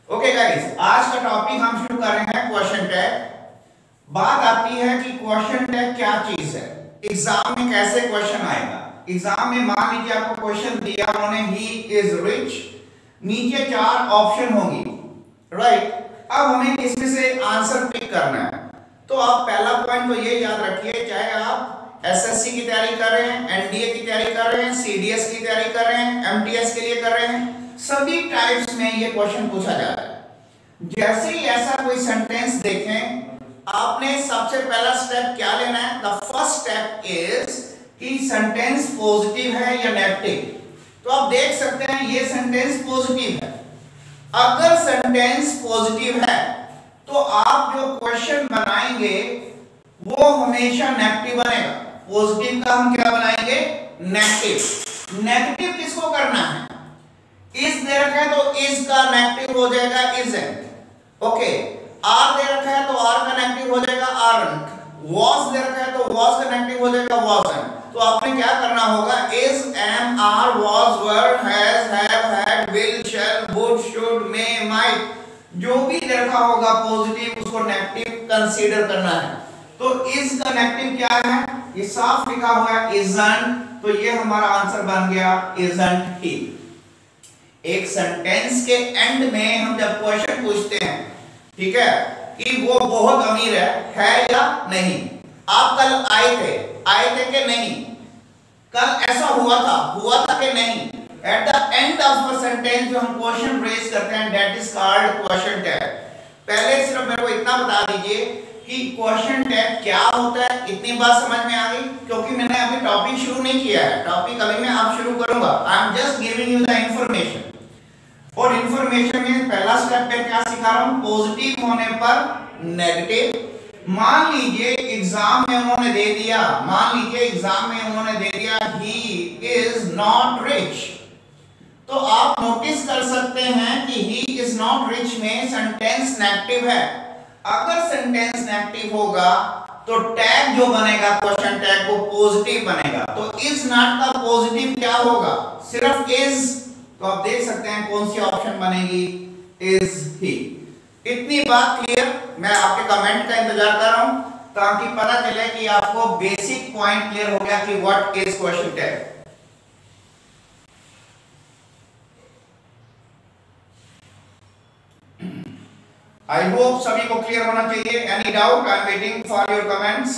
Okay guys, आज का topic हम शुरू कर रहे हैं क्वेश्चन टैग। बात आती है कि क्वेश्चन टैग क्या चीज है, एग्जाम में कैसे क्वेश्चन आएगा। एग्जाम में मान लीजिए आपको क्वेश्चन दिया उन्होंने, ही इज रिच, नीचे 4 ऑप्शन होंगी, राइट। अब हमें इसमें से आंसर पिक करना है। तो आप पहला पॉइंट तो ये याद रखिए, चाहे आप एसएससी की तैयारी कर रहे हैं, एनडीए की तैयारी कर रहे हैं, सीडीएस की तैयारी कर रहे हैं, एमटीएस के लिए कर रहे हैं, सभी टाइप्स में ये क्वेश्चन पूछा जा रहा है। जैसे ही ऐसा कोई सेंटेंस देखें, आपने सबसे पहला स्टेप क्या लेना है। द फर्स्ट स्टेप इज कि सेंटेंस पॉजिटिव है या नेगेटिव। तो आप देख सकते हैं ये सेंटेंस पॉजिटिव है। अगर सेंटेंस पॉजिटिव है तो आप जो क्वेश्चन बनाएंगे वो हमेशा नेगेटिव बनेगा। पॉजिटिव का हम क्या बनाएंगे, नेगेटिव। नेगेटिव किसको करना है, इज दे रखा है तो इज का नेगेटिव हो जाएगा इजंट। ओके, आर दे रखा है तो आर का नेगेटिव हो जाएगा आरंट। वॉज दे रखा है तो वॉज का नेगेटिव हो जाएगा वॉजंट। तो आपने क्या करना होगा, is, am, are, was, were, has, have, had, will, shall, would, should, may, might, जो भी दे रखा होगा पॉजिटिव उसको नेगेटिव कंसीडर करना है। तो इज का नेगेटिव क्या है, ये साफ लिखा हुआ है इजंट। तो ये हमारा आंसर बन गया इजंट ही। एक सेंटेंस के एंड में हम जब क्वेश्चन पूछते हैं, ठीक है, कि वो बहुत अमीर है या नहीं। आप कल आए थे कि नहीं, कल ऐसा हुआ था कि नहीं। At the end of the sentence जो हम क्वेश्चन रेज करते हैं, that is called question tag. पहले सिर्फ मेरे को इतना बता दीजिए कि क्वेश्चन टैग क्या होता है। इतनी बात समझ में आ गई, क्योंकि मैंने अभी टॉपिक शुरू नहीं किया है। टॉपिक अभी मैं अब शुरू करूंगा। I am just giving you the information. और इंफॉर्मेशन में पहला स्टेप पे क्या सिखा रहा हूं, पॉजिटिव होने पर नेगेटिव। मान लीजिए एग्जाम में उन्होंने दे दिया, ही इज नॉट रिच। तो आप नोटिस कर सकते हैं कि ही इज नॉट रिच में सेंटेंस नेगेटिव है। अगर सेंटेंस नेगेटिव होगा तो टैग जो बनेगा, क्वेश्चन टैग, वो पॉजिटिव बनेगा। तो इज नॉट का पॉजिटिव क्या होगा, सिर्फ इज। तो आप देख सकते हैं कौन सी ऑप्शन बनेगी, इज ही। इतनी बात क्लियर। मैं आपके कमेंट का इंतजार कर रहा हूं ताकि पता चले कि आपको बेसिक पॉइंट क्लियर हो गया कि what is question tag. I hope सभी को क्लियर होना चाहिए। Any doubt, I am waiting for your comments.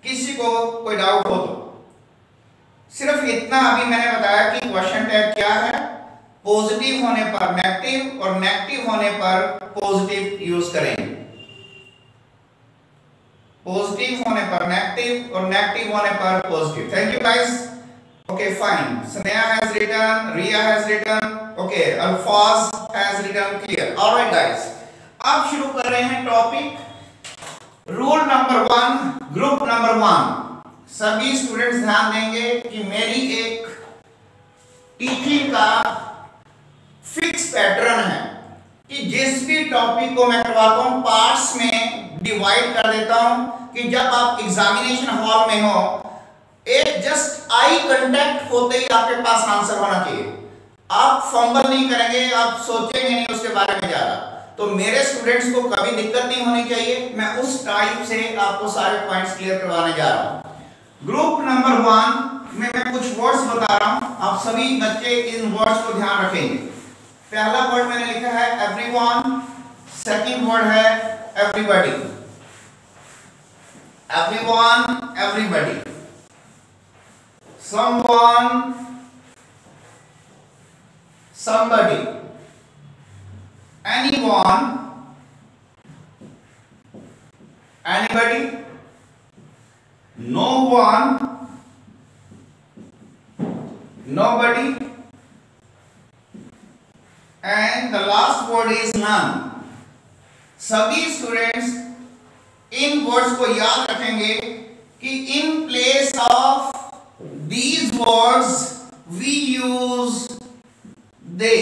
किसी को कोई डाउट हो तो सिर्फ इतना अभी मैंने बताया कि क्वेश्चन टैग क्या है, पॉजिटिव होने पर नेगेटिव और नेगेटिव होने पर पॉजिटिव यूज करेंगे। पॉजिटिव होने पर नेगेटिव और नेगेटिव होने पर positive. Thank you guys. Okay fine, Sneha has written, Riya has written, okay, Alfaz has written, clear. Alright guys, अब शुरू कर रहे हैं topic rule number 1, group number 1। सभी स्टूडेंट्स ध्यान देंगे कि मेरी एक टीचिंग का फिक्स पैटर्न है कि जिस भी टॉपिक को मैं करवाता हूं पार्ट्स में डिवाइड कर देता हूं कि जब आप एग्जामिनेशन हॉल में हो, एक जस्ट आई कांटेक्ट होते ही आपके पास आंसर होना चाहिए। आप फंबल नहीं करेंगे, आप सोचेंगे नहीं उसके बारे में ज्यादा। तो मेरे स्टूडेंट्स को कभी दिक्कत नहीं होनी चाहिए। मैं उस टाइप से आपको सारे पॉइंट्स क्लियर करवाने जा रहा हूं। ग्रुप नंबर 1 में मैं कुछ वर्ड्स बता रहा हूं, आप सभी बच्चे इन वर्ड्स को ध्यान रखेंगे। पहला वर्ड मैंने लिखा है एवरीवन, सेकंड वर्ड है everybody. Everyone, everybody, someone, somebody, anyone, anybody, no one, nobody, and the last word is none। सभी स्टूडेंट्स इन वर्ड्स को याद रखेंगे कि in place of these words we use they.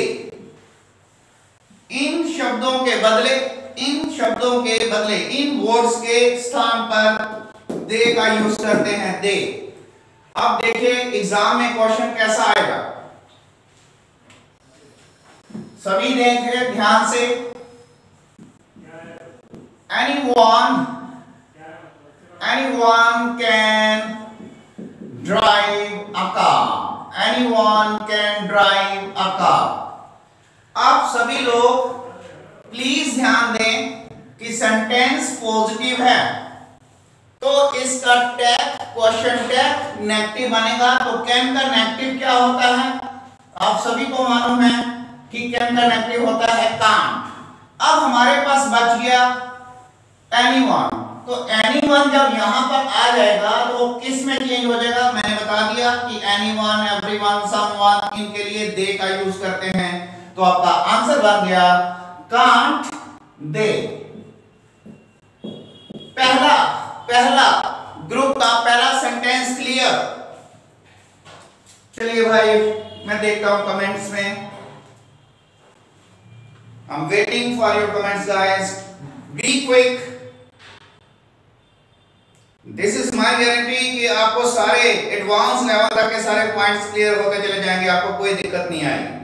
इन शब्दों के बदले, इन वर्ड्स के स्थान पर दे का यूज करते हैं, दे। अब देखिए एग्जाम में क्वेश्चन कैसा आएगा, सभी देखें ध्यान से। anyone can drive a car. Anyone can drive a car. आप सभी लोग प्लीज ध्यान दें कि सेंटेंस पॉजिटिव है तो इसका टैग, क्वेश्चन टैग नेगेटिव बनेगा। तो कैन का नेगेटिव क्या होता है? आप सभी को मालूम है कि कैन का नेगेटिव होता है कांट। अब हमारे पास बच गया एनीवन। तो एनीवन जब यहां पर आ जाएगा तो किस में चेंज हो जाएगा? मैंने बता दिया कि एनीवन, एवरीवन, समवन, इनके लिए दे का यूज करते हैं। तो आपका आंसर बन गया कांट दे। पहला ग्रुप का पहला सेंटेंस क्लियर। चलिए भाई मैं देखता हूं कमेंट्स में। I'm waiting for your comments guys. Be quick. This is my guarantee कि आपको सारे एडवांस लेवल तक के सारे पॉइंट्स क्लियर होकर चले जाएंगे, आपको कोई दिक्कत नहीं आएगी।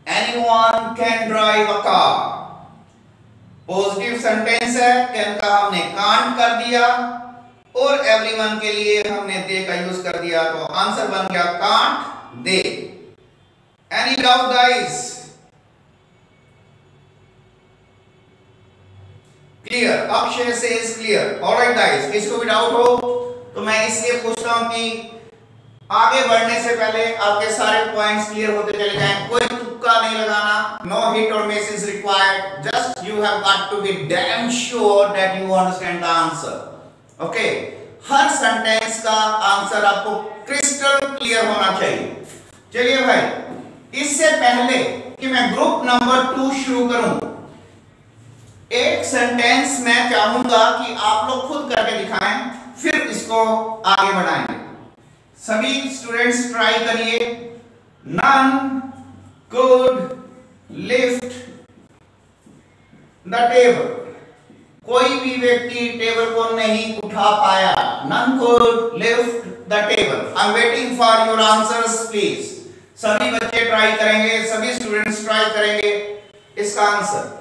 Anyone can drive a car. Positive sentence है, कैन का हमने कांट कर दिया और एवरीवन के लिए हमने दे का यूज कर दिया। तो आंसर बन गया can't they. Any doubt guys? Clear? Akshay से is clear. Alright guys, किसको भी डाउट हो तो मैं इसलिए पूछता हूं कि आगे बढ़ने से पहले आपके सारे पॉइंट्स क्लियर होते चले जाएं। कोई तुक्का नहीं लगाना, no hit or miss is required. Just you have got to be damn sure that you understand the answer. Okay? Her sentence का आंसर आपको क्रिस्टल क्लियर होना चाहिए। चलिए भाई, इससे पहले कि मैं ग्रुप नंबर 2 शुरू करूं, एक सेंटेंस मैं चाहूंगा कि आप लोग खुद करके दिखाएं, फिर इसको आगे बढ़ाएंगे। सभी स्टूडेंट्स ट्राई करिए। None could lift the table. कोई भी व्यक्ति टेबल को नहीं उठा पाया। None could lift the table. I'm waiting for your answers please. सभी बच्चे ट्राई करेंगे, सभी स्टूडेंट्स ट्राई करेंगे इसका answer.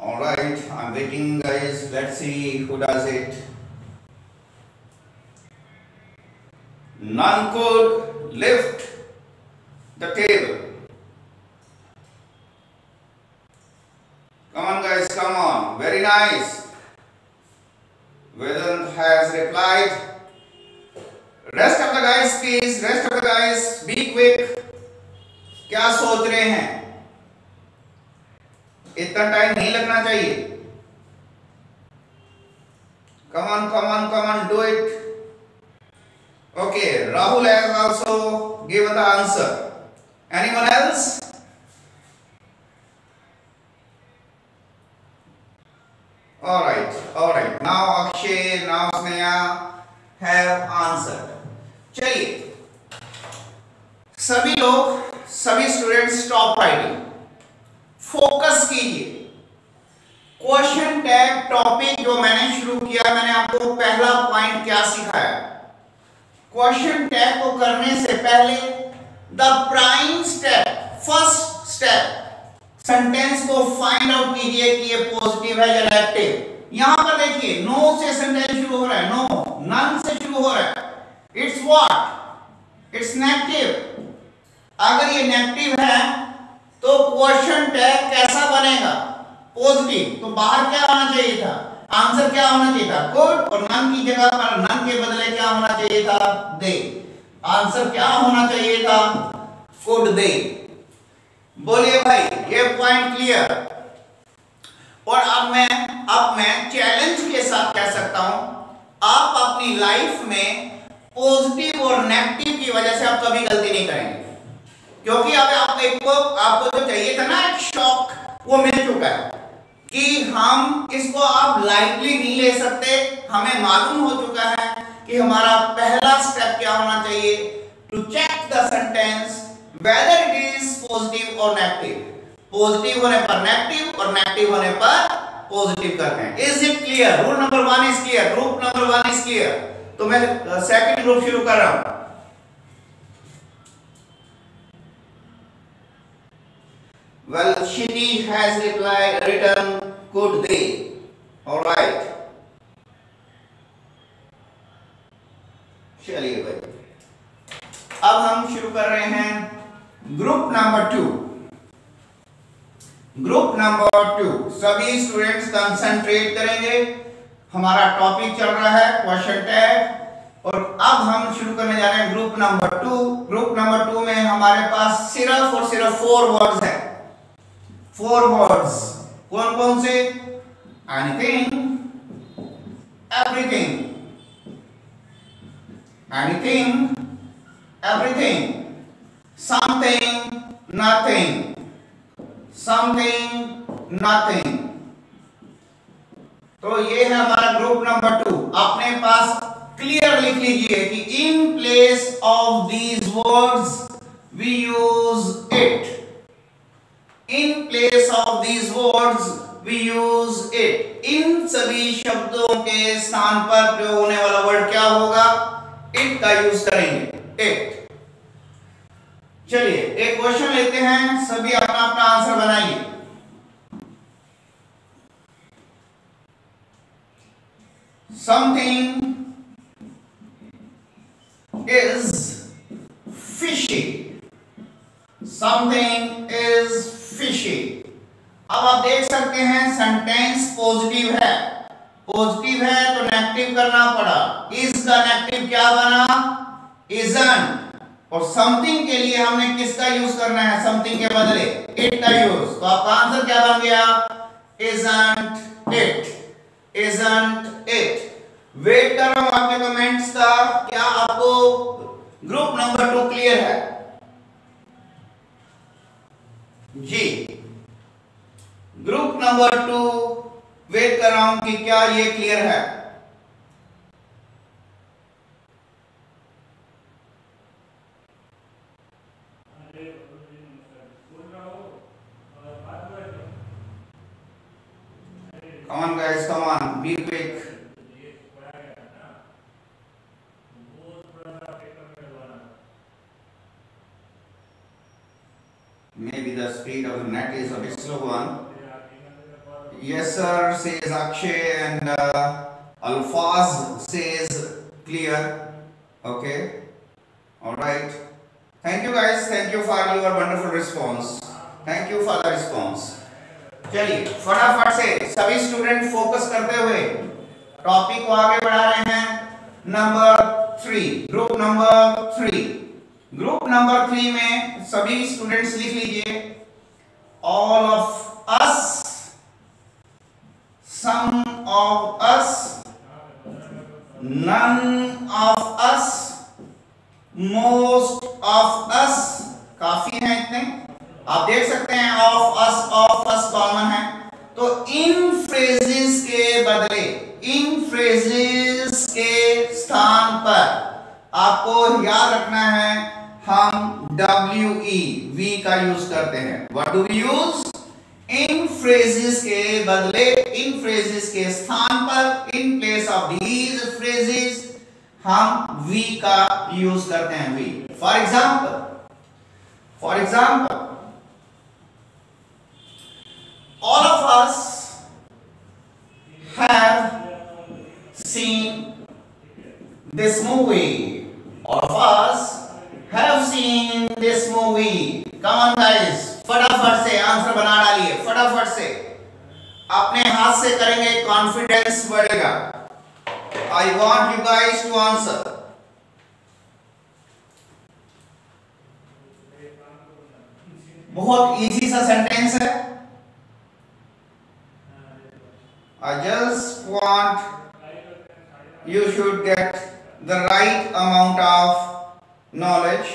All right, I'm waiting guys. Let's see who does it. None could lift the table. Come on guys, come on. Very nice. Vedant has replied. Rest of the guys please, rest of the guys be quick. क्या सोच रहे हैं? इतना time नहीं लगना चाहिए। Come on, come on, come on, do it. Okay, Rahul has also given the answer. Anyone else? All right. Now Akshay, now Sneha have answered. चलिए, सभी लोग, सभी स्टूडेंट्स स्टॉप राइटिंग, फोकस कीजिए। क्वेश्चन टैग टॉपिक जो मैंने शुरू किया, मैंने आपको पहला पॉइंट क्या सिखाया? क्वेश्चन टैग को करने से पहले the prime step, first step, sentence को फाइंड आउट कीजिए कि ये पॉजिटिव है या नेगेटिव। यहां पर देखिए, नो से सेंटेंस शुरू हो रहा है, नो, नन से शुरू हो रहा है। It's what? It's negative. अगर ये नेगेटिव है तो क्वेश्चन टैग कैसा बनेगा? पॉजिटिव। तो बाहर क्या होना चाहिए था? आंसर क्या होना चाहिए था? गुड। और नन की जगह पर, नन के बदले क्या होना चाहिए था? दे। आंसर क्या होना चाहिए था? Could they. बोलिए भाई, ये पॉइंट क्लियर? और अब मैं चैलेंज के साथ कह सकता हूं, आप अपनी लाइफ में पॉजिटिव और नेगेटिव की वजह से आप कभी गलती नहीं करेंगे, क्योंकि अब आपको जो चाहिए था ना, एक शॉक, वो मिल चुका है कि हम इसको आप लाइटली नहीं ले सकते। हमें मालूम हो चुका है कि हमारा पहला स्टेप क्या होना चाहिए, to check the sentence whether it is positive और नेगेटिव। पॉजिटिव होने पर नेगेटिव और नेगेटिव होने पर पॉजिटिव करते हैं। Is it clear? Clear, rule number 1 is clear, group number 1 is clear. तो मैं सेकंड ग्रुप शुरू कर रहा हूं। Well, Shiti has replied, written, good day. All right. चलिए भाई, अब हम शुरू कर रहे हैं ग्रुप नंबर 2। ग्रुप नंबर 2, सभी स्टूडेंट्स कंसंट्रेट करेंगे। हमारा टॉपिक चल रहा है क्वेश्चन टैग, और अब हम शुरू करने जा रहे हैं ग्रुप नंबर 2। ग्रुप नंबर 2 में हमारे पास सिर्फ और सिर्फ 4 वर्ड्स हैं। 4 वर्ड्स कौन कौन से? Anything, everything, anything, everything, something, nothing, something, nothing. तो ये है हमारा ग्रुप नंबर 2। अपने पास क्लियर लिख लीजिए कि in place of these words we use it. In place of these words we use it. इन सभी शब्दों के स्थान पर प्रयोग होने वाला वर्ड क्या होगा? इट का यूज करेंगे, इट। चलिए एक क्वेश्चन लेते हैं, सभी अपना अपना आंसर बनाइए। Something is fishy. Something is fishy. अब आप देख सकते हैं सेंटेंस पॉजिटिव है, पॉजिटिव है तो नेगेटिव करना पड़ा। इज का नेगेटिव क्या बना? इजंट। और समथिंग के लिए हमने किसका यूज करना है? समथिंग के बदले इट का यूज। तो आपका आंसर क्या बन गया? Isn't it, isn't it. Wait कर रहा हूं आपके कमेंट्स का। क्या आपको ग्रुप नंबर 2 क्लियर है? जी, ग्रुप नंबर 2 वेट कर रहा हूं कि क्या ये क्लियर है। Come on guys, come on, be quick. Maybe the speed of the net is a bit slow one. Yes sir, says Akshay, and Alfaz says clear. Okay, all right. Thank you guys, thank you for your wonderful response. Thank you for the response. चलिए फटाफट से सभी student focus करते हुए topic को आगे बढ़ा रहे हैं। Number 3, group number 3। Group number 3 में सभी स्टूडेंट्स लिख लीजिए, all of us, some of us, none of us, most of us. काफी हैं इतने, आप देख सकते हैं ऑफ अस कॉमन है। तो इन फ्रेजेस के बदले, इन फ्रेजेस के स्थान पर आपको याद रखना है, हम WE, वी का यूज करते हैं। What do we use? इन फ्रेजेस के बदले, इन फ्रेजेस के स्थान पर, in place of these phrases हम वी का यूज करते हैं, we. For example, all of us have seen this movie. All of us have seen this movie. Come on guys, फटाफट से आंसर बना डालिए, फटाफट से। अपने हाथ से करेंगे, कॉन्फिडेंस बढ़ेगा। I want you guys to answer. बहुत इजी सा सेंटेंस है। I just want you should get the right amount of knowledge.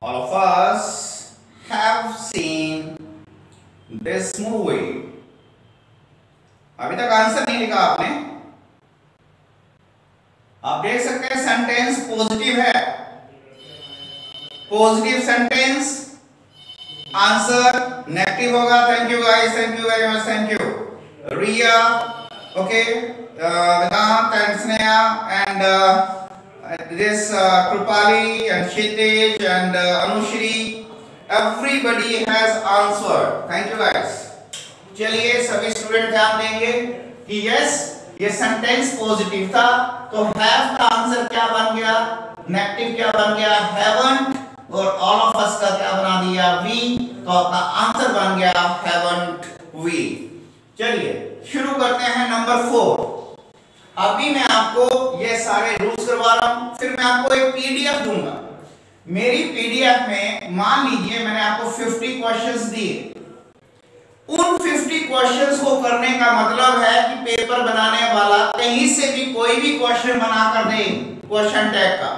All of us have seen this movie. अभी तक आंसर नहीं लिखा आपने। आप देख सकते हैं सेंटेंस पॉजिटिव है, पॉजिटिव सेंटेंस, आंसर नेगेटिव होगा। Thank you guys, thank you very much, thank you Riya, okay, Vedant and Sneha and this Krupali and Kshitij and Anushri, everybody has answered. Thank you guys. चलिए सभी स्टूडेंट ध्यान देंगे कि yes ये sentence positive था, तो have का आंसर क्या बन गया, नेगेटिव क्या बन गया, हैवंट, और ऑल ऑफ अस का क्या बना दिया, वी, तो आपका आंसर बन गया हैवंट वी। चलिए शुरू करते हैं नंबर 4। अभी मैं आपको ये सारे रूल्स करवा रहा हूं, फिर मैं आपको एक पीडीएफ दूंगा। मेरी पीडीएफ में मान लीजिए मैंने आपको 50 क्वेश्चंस दिए, उन 50 क्वेश्चंस को करने का मतलब है कि पेपर बनाने वाला कहीं से भी कोई भी क्वेश्चन बनाकर दे क्वेश्चन टैग का,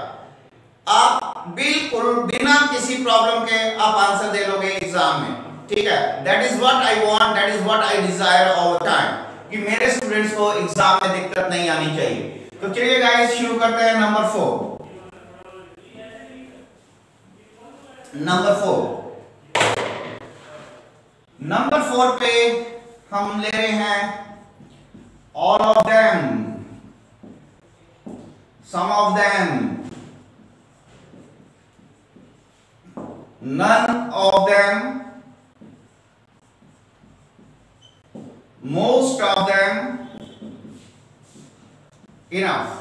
आप बिल्कुल बिना किसी प्रॉब्लम के आप आंसर दे लोगे एग्जाम में, ठीक है। That is what I want, that is what I Dzire all the time, कि मेरे स्टूडेंट्स को एग्जाम में दिक्कत नहीं आनी चाहिए। तो चलिए गाइस शुरू करते हैं नंबर 4। नंबर 4 पे हम ले रहे हैं all of them, some of them, none of them, most of them, enough।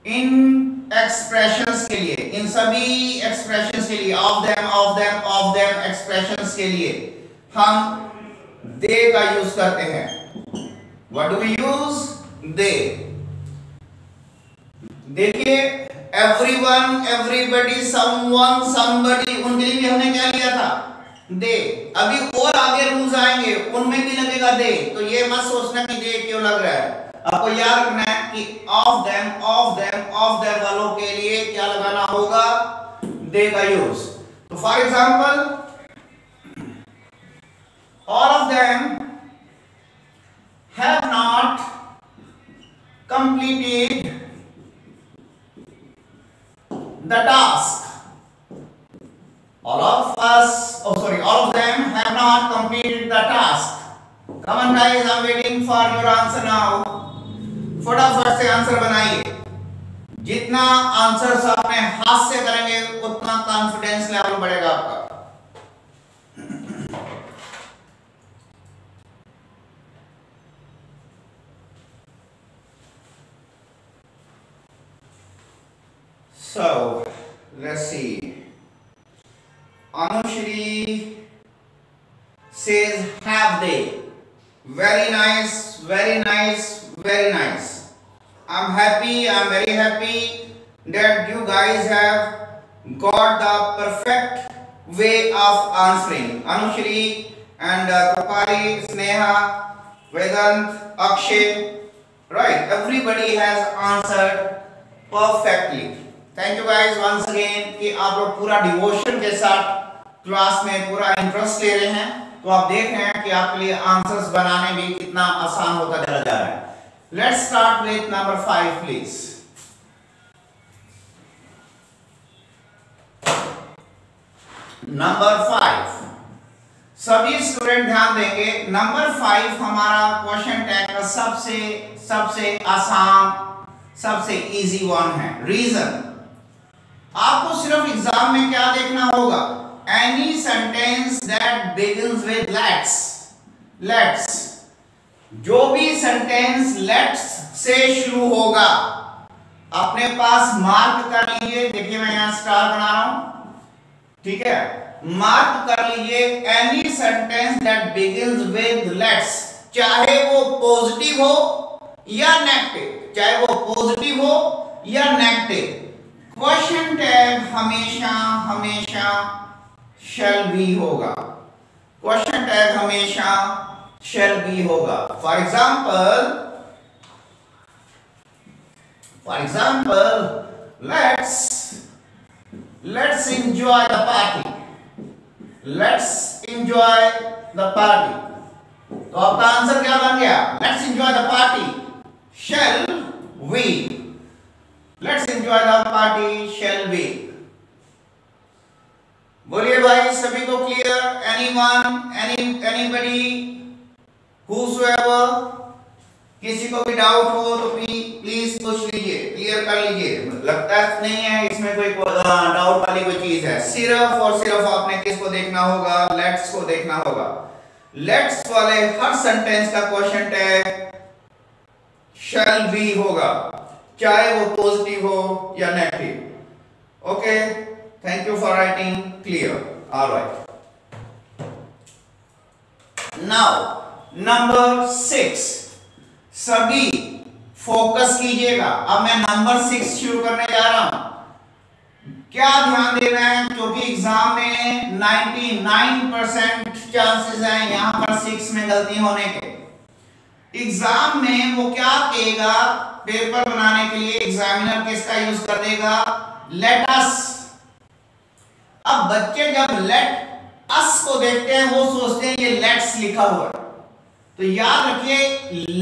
इन एक्सप्रेशंस के लिए, इन सभी एक्सप्रेशंस के लिए, ऑफ देम एक्सप्रेशंस के लिए हम दे का यूज करते हैं। व्हाट डू वी यूज, दे। देखिए एवरीवन, एवरीबडी, समवन, समबडी, उनके लिए भी हमने क्या लिया था, दे। अभी और आगे रूल्स आएंगे, उनमें भी लगेगा दे, तो ये मत सोचना कि दे क्यों लग रहा है। आपको याद रखना है कि ऑफ देम वालों के लिए क्या लगाना होगा, दे का यूज। तो for example all of them have not completed the task। all of them have not completed the task। come on guys, I'm waiting for your answer now। फटाफट से आंसर बनाइए, जितना आंसर आपने हाथ से करेंगे उतना कॉन्फिडेंस लेवल बढ़ेगा आपका। So let's see, Anushri says have they, very nice, very nice, very nice। I'm happy, I'm very happy that you guys have got the perfect way of answering। Anushri and Krupali, Sneha, Vedant, Akshay, right, everybody has answered perfectly। Thank you guys once again कि आप लोग पूरा devotion के साथ class में पूरा interest ले रहे हैं, तो आप देख रहे हैं कि आपके लिए आंसर्स बनाने भी कितना आसान होता चला जा रहा है। Let's start with number 5 please. Number 5, सभी स्टूडेंट ध्यान देंगे। नंबर 5 हमारा क्वेश्चन टैग का सबसे आसान, सबसे इजी वन है। रीजन, आपको सिर्फ एग्जाम में क्या देखना होगा, any sentence that begins with let's, जो भी सेंटेंस लेट्स से शुरू होगा अपने पास मार्क कर लीजिए। देखिए मैं यहां स्टार बना रहा हूं, ठीक है, मार्क कर लीजिए any sentence that begins with let's, चाहे वो पॉजिटिव हो या नेगेटिव, चाहे वो पॉजिटिव हो या नेगेटिव, क्वेश्चन टैग हमेशा शैल बी होगा। क्वेश्चन टैग हमेशा शैल बी होगा। For example let's enjoy the party, तो आपका आंसर क्या बन गया, let's enjoy the party, shall we. Let's enjoy the party shall we. बोलिए भाई, सभी को क्लियर? Anyone, anybody, whosoever? किसी को भी डाउट हो तो प्लीज पूछ लीजिए, क्लियर कर लीजिए। लगता नहीं है इसमें कोई डाउट वाली कोई चीज है। सिर्फ और सिर्फ आपने किसको देखना होगा? लेट्स को देखना होगा। लेट्स वाले हर सेंटेंस का क्वेश्चन टैग शैल बी होगा, चाहे वो पॉजिटिव हो या negative. Okay, thank you for writing clear. Alright, now number 6, सभी फोकस कीजिएगा। अब मैं नंबर 6 शुरू करने जा रहा हूं। क्या ध्यान देना है, क्योंकि एग्जाम में 99% चांसेस हैं यहां पर 6 में गलती होने के। एग्जाम में वो क्या कहेगा, पेपर बनाने के लिए एग्जामिनर किसका यूज कर देगा? Let us. अब बच्चे जब लेट अस को देखते हैं वो सोचते हैं ये लेट्स लिखा हुआ है, तो याद रखिए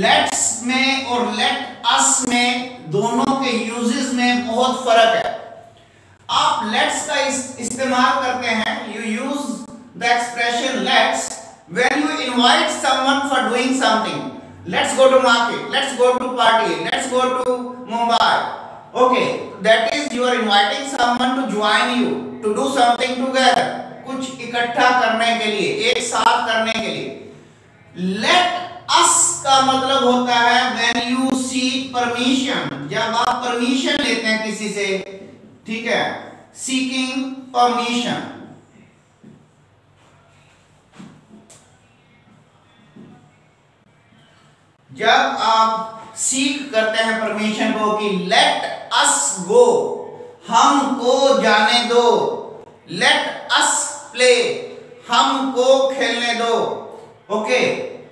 लेट्स में और लेट अस में दोनों के यूजेस में बहुत फर्क है। आप लेट्स का इस्तेमाल करते हैं, you use the expression let's when you invite someone for doing something. Let's go to market, let's go to party, let's go to Mumbai. Okay, that is you are inviting someone to join you to do something together, कुछ इकट्ठा करने के लिए, एक साथ करने के लिए। लेट अस का मतलब होता है व्हेन यू सीक परमिशन, जब आप परमिशन लेते हैं किसी से, ठीक है, सीकिंग परमिशन। जब आप सीक करते हैं परमिशन को कि लेट अस गो, हमको जाने दो, लेट अस प्ले, हमको खेलने दो। ओके,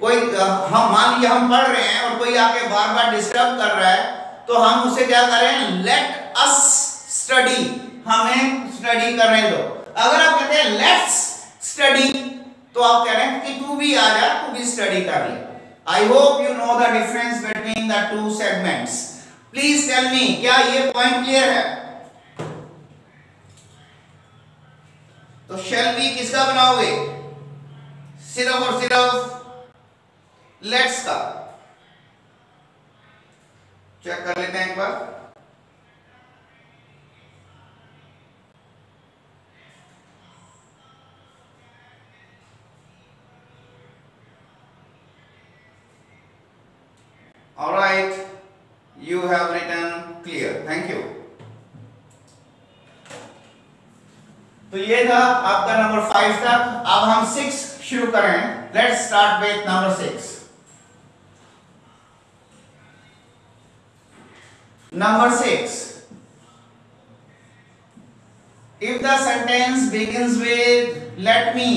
कोई हम मान लीजिए हम पढ़ रहे हैं और कोई आके बार बार डिस्टर्ब कर रहा है, तो हम उसे क्या करें? लेट अस स्टडी, हमें स्टडी करने दो। अगर आप कहते हैं लेट्स स्टडी, तो आप कह रहे हैं कि तू भी आ जा, तू भी स्टडी कर ले। I hope you know the difference between the two segments. Please tell me, क्या ये पॉइंट क्लियर है? तो शैल बी किसका बनाओगे? सिर्फ और सिर्फ लेट्स का। चेक कर लेते हैं एक बार। All right, you have written clear. Thank you. तो ये था आपका नंबर 5 तक। अब हम 6 शुरू करें। Let's start with number 6. Number 6. If the sentence begins with let me,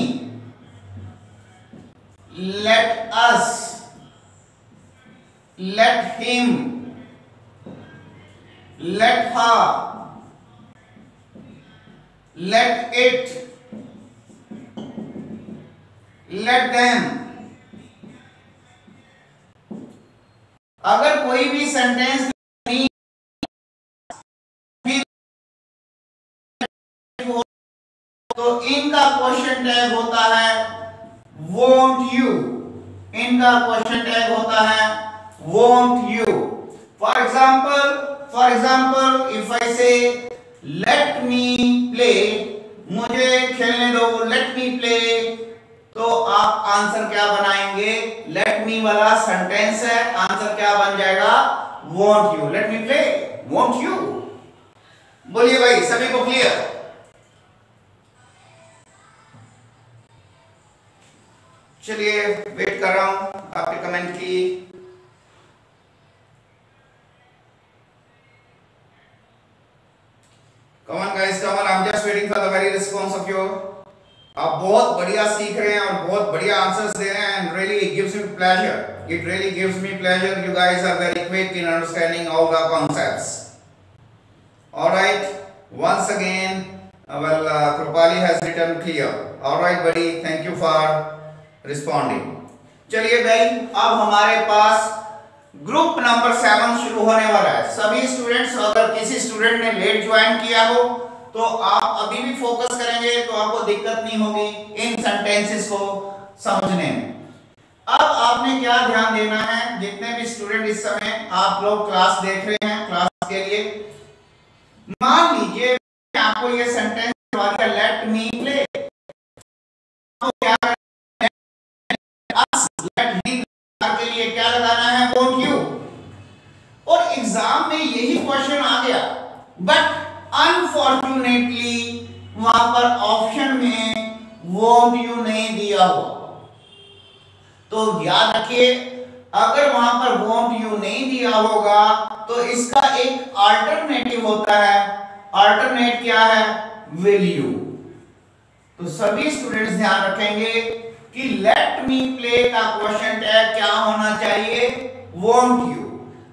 let us, let him, let her, let it, let them, अगर कोई भी सेंटेंस तो इनका क्वेश्चन टैग होता है won't you, इनका क्वेश्चन टैग होता है won't you. For example, if I say let me play, मुझे खेलने दो, let me play, तो आप आंसर क्या बनाएंगे? let me वाला सेंटेंस है, आंसर क्या बन जाएगा? won't you. let me play, won't you. बोलिए भाई, सभी को क्लियर? चलिए, वेट कर रहा हूं आपके कमेंट की। Come on guys, come on, I'm just waiting for the very response of your. आप बहुत बढ़िया सीख रहे हैं और बहुत बढ़िया आंसर्स दे रहे हैं, and really it gives me pleasure. It really gives me pleasure. You guys are very quick in understanding all the concepts. All right, once again, Krupali has written clear. All right, buddy, thank you for responding. चलिए भाई, अब हमारे पास group number 7 शुरू होने वाला है। सभी students, अगर किसी स्टूडेंट ने लेट ज्वाइन किया हो तो आप अभी भी फोकस करेंगे तो आपको दिक्कत नहीं होगी इन सेंटेंसेस को समझने में। अब आपने क्या ध्यान देना है, जितने भी स्टूडेंट इस समय आप लोग क्लास देख रहे हैं, क्लास के लिए मान लीजिए आपको ये सेंटेंस लेट मी प्ले, तो क्या लेट मी के लिए क्या लगाना है, वोंट यू। और एग्जाम में यही क्वेश्चन आ गया, बट अनफॉर्चुनेटली वहां पर ऑप्शन में वोंट यू नहीं दिया हो। तो याद रखिए, अगर वहां पर वोंट यू नहीं दिया होगा तो इसका एक अल्टरनेटिव होता है। अल्टरनेट क्या है, विल यू। तो सभी स्टूडेंट्स ध्यान रखेंगे कि लेट मी प्ले का क्वेश्चन टैग क्या होना चाहिए, वोंट यू।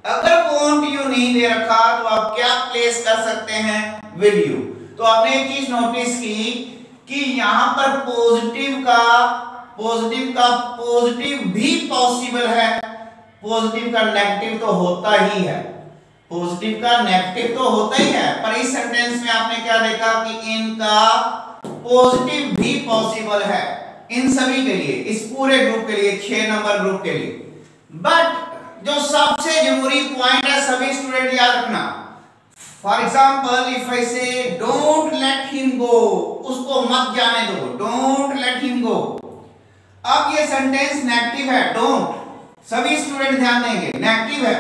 अगर वोंट यू नहीं दे रखा तो आप क्या प्लेस कर सकते हैं, विल यू। तो आपने एक चीज नोटिस की कि यहां पर पॉजिटिव का पॉजिटिव भी पॉसिबल है, पॉजिटिव का नेगेटिव तो होता ही है, पॉजिटिव का नेगेटिव तो होता ही है। पर इस सेंटेंस में आपने क्या देखा कि इनका पॉजिटिव भी पॉसिबल है, इन सभी के लिए, इस पूरे ग्रुप के लिए, 6 नंबर ग्रुप के लिए। बट जो सबसे जरूरी पॉइंट है, सभी स्टूडेंट याद रखना, फॉर एग्जाम्पल इफ आई से डोंट लेट हिम गो, उसको मत जाने दो, डोंट लेट हिम गो। अब ये सेंटेंस नेगेटिव है, डोंट, सभी स्टूडेंट ध्यान देंगे, नेगेटिव है।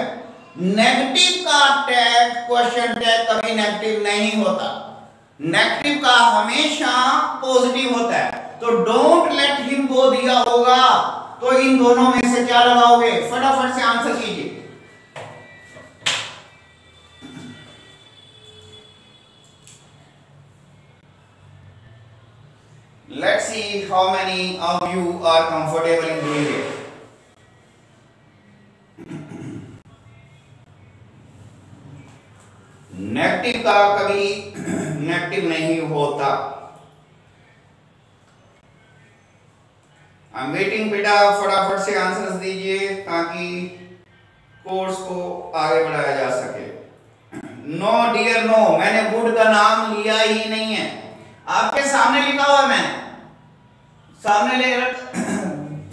नेगेटिव का टैग, क्वेश्चन टैग कभी नेगेटिव नहीं होता, नेगेटिव का हमेशा पॉजिटिव होता है। तो डोंट लेट हिम गो दिया होगा तो इन दोनों में से क्या लगाओगे, फटाफट से आंसर कीजिए। Let's see how many of you are comfortable in doing it. Negative का कभी नेगेटिव नहीं होता। आई एम वेटिंग बेटा, फटाफट से आंसर्स दीजिए ताकि कोर्स को आगे बढ़ाया जा सके। नो डियर नो, मैंने वुड का नाम लिया ही नहीं है, आपके सामने लिखा हुआ है, मैंने सामने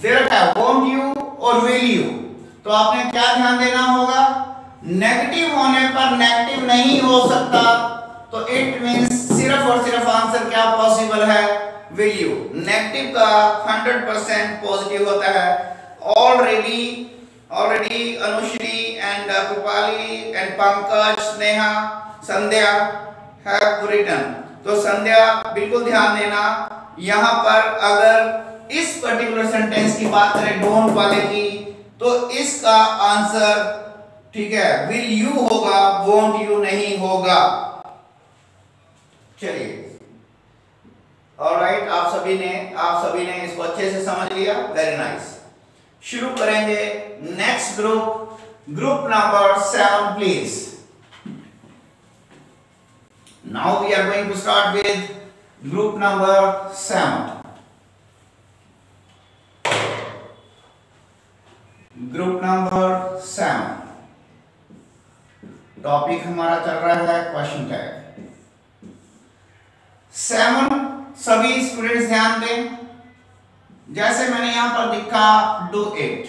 दे रखा है वोंट यू और विल यू। तो आपने क्या ध्यान देना होगा, नेगेटिव होने पर नेगेटिव नहीं हो सकता, तो इट मींस सिर्फ और सिर्फ आंसर क्या पॉसिबल है, विल यू। नेगेटिव का 100% पॉजिटिव होता है। Already Anushree and Krupali and Pankaj, Sneha, Sandhya have written. तो संध्या बिल्कुल ध्यान देना, यहां पर अगर इस पर्टिकुलर सेंटेंस की बात करें डोंट वाले की, तो इसका आंसर ठीक है विल यू होगा, वोंट यू नहीं होगा। चलिए, ऑलराइट, आप सभी ने इसको अच्छे से समझ लिया, वेरी नाइस। शुरू करेंगे next group number 7 please. Now we are going to start with group number 7. Group number 7. Topic हमारा चल रहा है क्वेश्चन टैग 7। सभी स्टूडेंट्स ध्यान दें, जैसे मैंने यहां पर लिखा डू इट,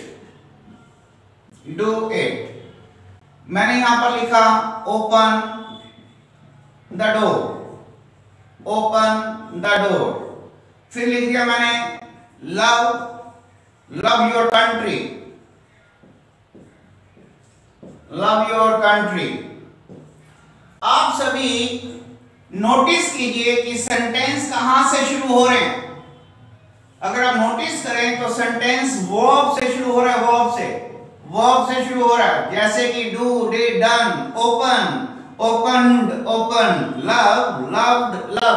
मैंने यहां पर लिखा open the door, open the door. फिर लिख दिया मैंने love your country, love your country. आप सभी नोटिस कीजिए कि सेंटेंस कहां से शुरू हो रहे हैं। अगर आप नोटिस करें तो सेंटेंस वर्ब से शुरू हो रहा है, वर्ब से शुरू हो रहा है, जैसे कि do, did, done, open, opened, open, love, loved, love.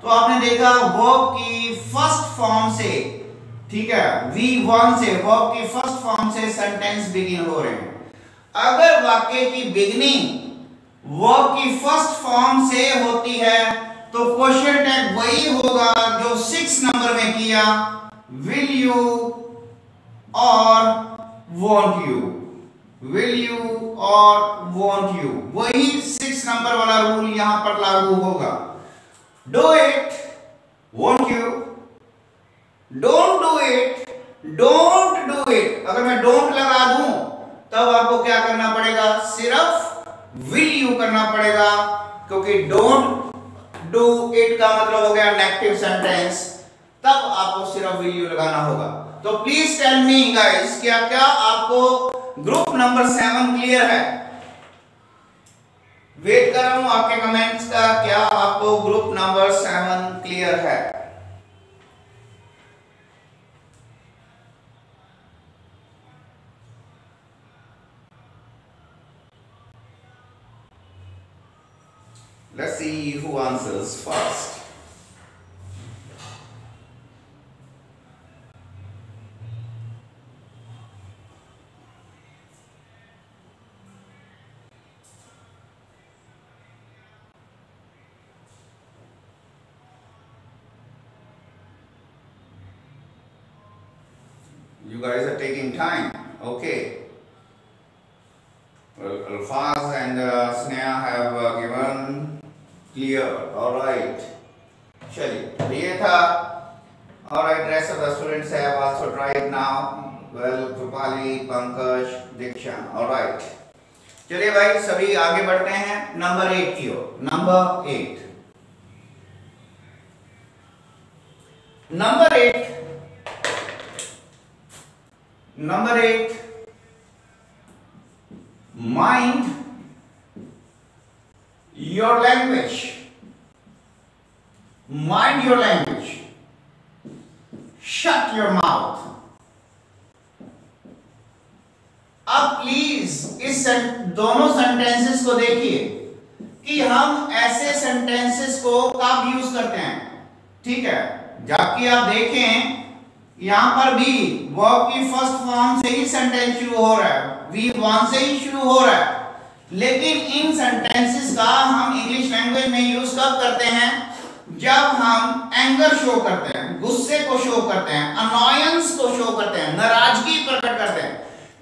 तो आपने देखा वर्ब की फर्स्ट फॉर्म से, ठीक है, V1 से, वर्ब की फर्स्ट फॉर्म से सेंटेंस बिगिन हो रहे हैं। अगर वाक्य की बिगिनिंग वर्ब की फर्स्ट फॉर्म से होती है तो क्वेश्चन टैग वही होगा जो 6 नंबर में किया, विल यू और वॉन्ट यू। विल यू और वॉन्ट यू, वही 6 नंबर वाला रूल यहां पर लागू होगा। Do it, want you, don't do it, don't do it. अगर मैं डोंट लगा दूं तब आपको क्या करना पड़ेगा, सिर्फ विल यू करना पड़ेगा, क्योंकि डोंट डू इट का मतलब हो गया नेगेटिव सेंटेंस, तब आपको सिर्फ विल यू लगाना होगा। तो प्लीज टेल मी गाइस, क्या क्या आपको ग्रुप नंबर 7 क्लियर है? वेट कर रहा हूं आपके कमेंट्स का, क्या आपको ग्रुप नंबर 7 क्लियर है? Let's see who answers first. You guys are taking time. Okay. Well, Alfaz and Sneha have given clear. All right. चलिए, ये था. All right. Rest of the students have also tried now. Well, Krupali, Pankaj, Diksha. All right. चलिए भाई, सभी आगे बढ़ते हैं number 8 की ओर. Number 8. Number 8. Number 8, mind your language. Mind your language. Shut your mouth. अब प्लीज इस दोनों सेंटेंसेस को देखिए कि हम ऐसे सेंटेंसेस को कब यूज करते हैं, ठीक है? जबकि आप देखें यहां पर भी वर्ब की फर्स्ट फॉर्म से ही सेंटेंस शुरू हो रहा है, V1 से ही शुरू हो रहा है, लेकिन इन सेंटेंसेस का हम इंग्लिश लैंग्वेज में यूज कब करते हैं? जब हम एंगर शो करते हैं, गुस्से को शो करते हैं, अनॉयंस को शो करते हैं, नाराजगी प्रकट करते हैं।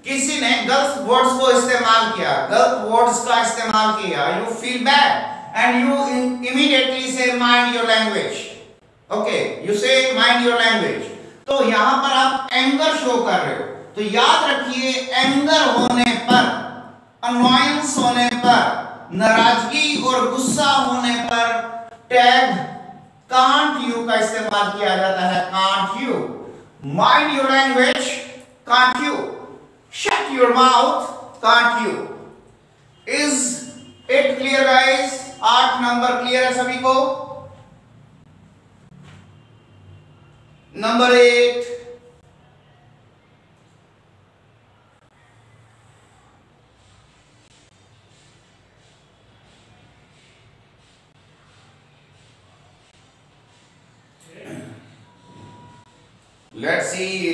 किसी ने गलत वर्ड्स को इस्तेमाल किया, गलत वर्ड्स का इस्तेमाल किया, you feel bad and you immediately से mind your language. Okay, you से माइंड योर लैंग्वेज। तो यहां पर आप एंगर शो कर रहे हो, तो याद रखिए एंगर होने पर, अनॉयंस होने पर, नाराजगी और गुस्सा होने पर टैग कांट यू का इस्तेमाल किया जाता है। Can't you, mind your language, can't you, shut your mouth, can't you. Is it clear guys? 8 number clear है सभी को? Number 8,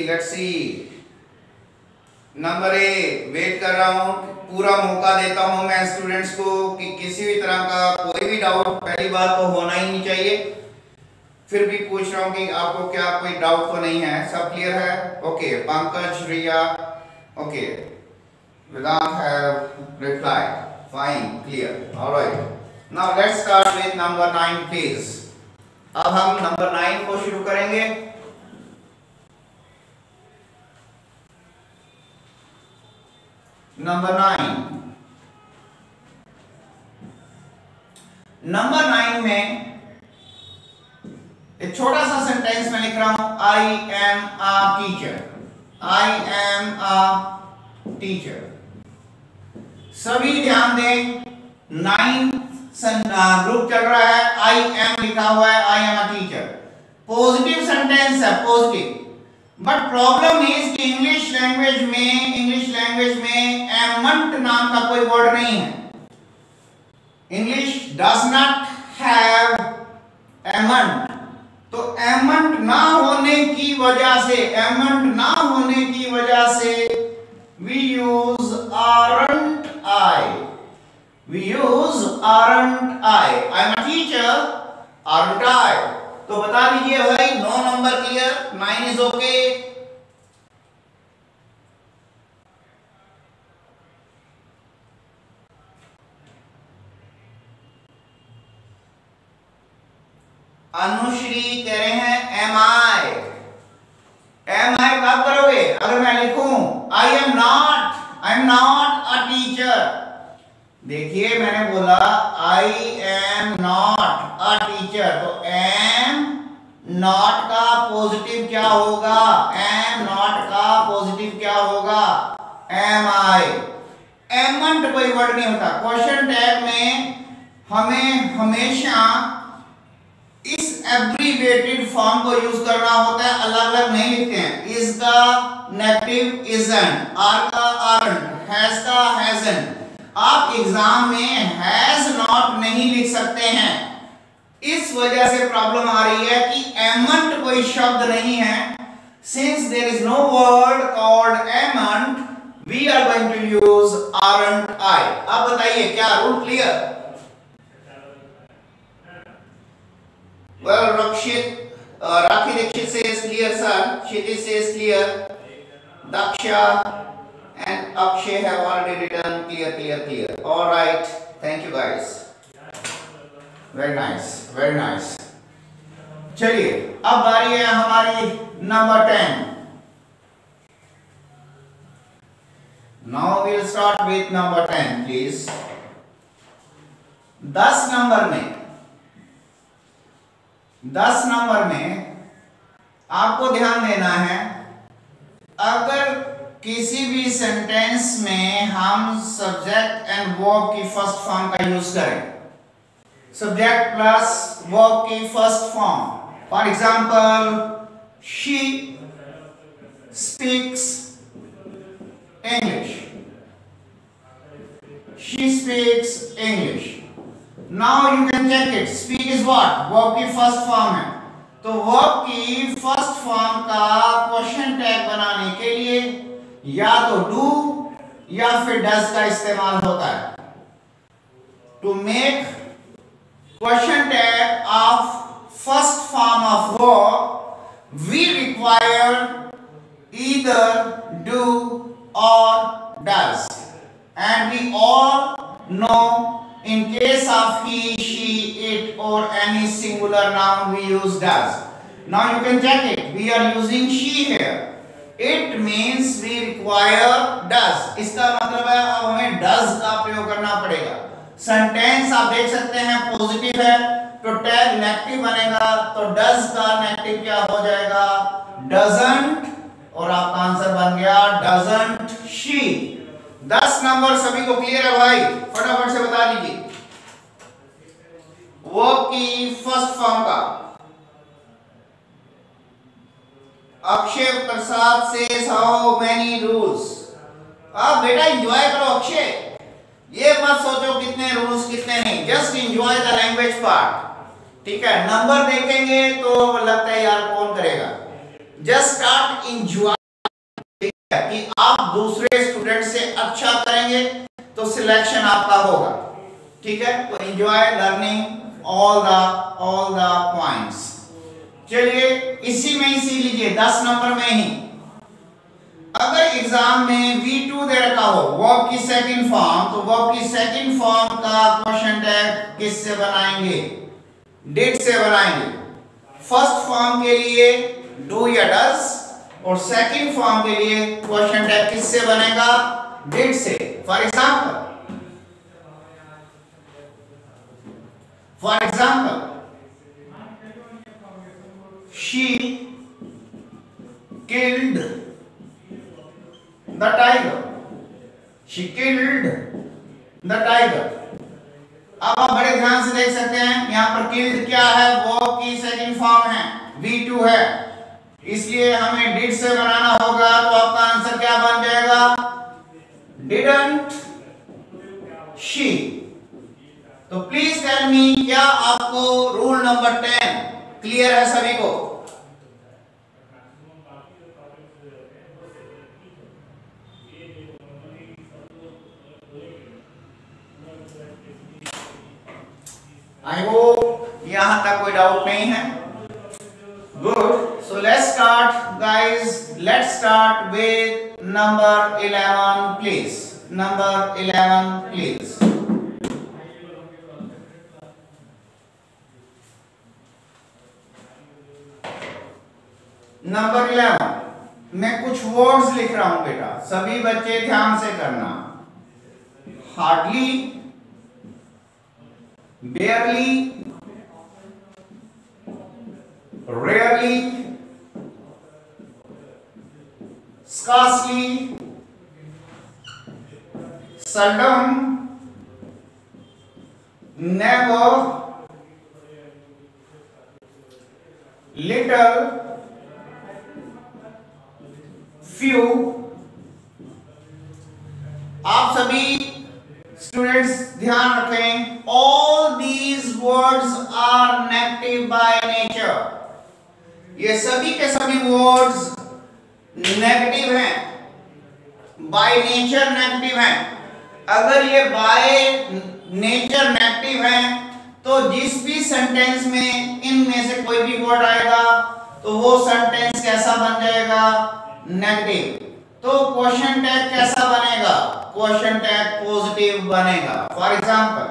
let's see number 8, wait कर रहा हूं, पूरा मौका देता हूं मैं स्टूडेंट्स को कि किसी भी तरह का कोई भी डाउट, पहली बात तो होना ही नहीं चाहिए, फिर भी पूछ रहा हूं कि आपको क्या कोई डाउट तो नहीं है, सब क्लियर है? Okay, Pankaj, Riya, okay, Vedant have replied, fine, clear, alright. Now let's start with number 9 please. अब हम नंबर 9 को शुरू करेंगे। नंबर 9 में एक छोटा सा सेंटेंस में लिख रहा हूं, आई am a teacher, I am a teacher. सभी ध्यान दें, 9 ग्रुप चल रहा है, आई एम लिखा हुआ है, I am a teacher, positive sentence है, पॉजिटिव। बट प्रॉब्लम इज कि इंग्लिश लैंग्वेज में एमंट नाम का कोई वर्ड नहीं है। English does not have amn't. तो एमंट ना होने की वजह से we use aren't I, I am a teacher, aren't I. तो बता दीजिए भाई, 9 number clear? 9 is okay? Anushri कह रहे हैं एम आई। एम आई कब करोगे? अगर मैं लिखूं I am not a teacher. देखिए मैंने बोला I am not a teacher, तो एम नॉट का पॉजिटिव क्या होगा? एम नॉट का पॉजिटिव क्या होगा? एम आई। एमंट कोई वर्ड नहीं होता। क्वेश्चन टैग में हमें हमेशा इस एब्रीविएटेड फॉर्म को यूज करना होता है, अलग अलग नहीं लिखते हैं। इज का नेगेटिव इजंट, आर का आरंट, हैज का हैजंट। आप एग्जाम में हैज नॉट नहीं लिख सकते हैं, इस वजह से प्रॉब्लम आ रही है कि एमंट कोई शब्द नहीं है। Since there is no word called amn't, we are going to use aren't I. अब बताइए क्या rule clear? Well, Rakhi Dixit says clear, sir. Kshitij says clear. Daksha and Akshay have already written clear. All right. Thank you, guys. Very nice. Very nice. चलिए अब बारी है हमारी number 10. Now we'll start with number 10, please. 10 number में आपको ध्यान देना है, अगर किसी भी सेंटेंस में हम सब्जेक्ट एंड वर्ब की फर्स्ट फॉर्म का यूज करें, सब्जेक्ट प्लस वर्ब की first form, for example she speaks English, she speaks English. Now you can check it. Speak is what? Verb की first form है, तो verb की first form का question tag बनाने के लिए या तो do या फिर does का इस्तेमाल होता है। To make question tag of first form of verb, we require either do or does. And we all know in case of he, she, it or any singular noun we use does. Now you can check it. We are using she here. It means we require does. इसका मतलब है अब हमें does का प्रयोग करना पड़ेगा। Sentence आप देख सकते हैं पॉजिटिव है तो टैग नेगेटिव बनेगा, तो does का नेगेटिव क्या हो जाएगा? doesn't, और आपका आंसर बन गया doesn't she। 10 नंबर सभी को क्लियर है भाई? फटाफट से बता दीजिए। वर्ब की फर्स्ट फॉर्म का अक्षय प्रसाद सेज हाउ मेनी रूल्स। अब बेटा एंजॉय करो अक्षय, ये मत सोचो कितने रूल्स कितने नहीं, just enjoy the language part. ठीक है, नंबर देखेंगे तो लगता है यार कौन करेगा, जस्ट स्टार्ट एंजॉय कि आप दूसरे स्टूडेंट से अच्छा करेंगे तो सिलेक्शन आपका होगा। ठीक है, तो enjoy learning all the points. चलिए इसी में ही सीख लीजिए 10 नंबर में ही। अगर एग्जाम में V2 दे रखा हो वर्ब की सेकंड फॉर्म, तो वर्ब की सेकंड फॉर्म का क्वेश्चन टैग किससे बनाएंगे? डिड से बनाएंगे। फर्स्ट फॉर्म के लिए डू या डज, और सेकंड फॉर्म के लिए क्वेश्चन टैग किससे बनेगा? डिड से। For example she killed the tiger, she killed the tiger. अब आप बड़े ध्यान से देख सकते हैं यहाँ पर किल्ड क्या है? वर्ब की सेकंड फॉर्म है, V2 है, इसलिए हमें डिड से बनाना होगा, तो आपका आंसर क्या बन जाएगा? Didn't she. तो प्लीज टेल मी, क्या आपको रूल नंबर 10 क्लियर है सभी को? आई होप यहां तक कोई डाउट नहीं है। Good. So let's start, guys. Let's start with number 11, please. Number 11, please. Number 11, मैं कुछ वर्ड्स लिख रहा हूं बेटा, सभी बच्चे ध्यान से करना। Hardly, बेयरली, rarely, scarcely, seldom, never, little, few। आप सभी स्टूडेंट्स ध्यान रखें, all these words are negative by nature। ये सभी के सभी वर्ड्स नेगेटिव हैं, बाय नेचर नेगेटिव हैं। अगर ये बाय नेचर नेगेटिव हैं तो जिस भी सेंटेंस में इनमें से कोई भी वर्ड आएगा तो वो सेंटेंस कैसा बन जाएगा? नेगेटिव। तो क्वेश्चन टैग कैसा बनेगा? क्वेश्चन टैग पॉजिटिव बनेगा। For example,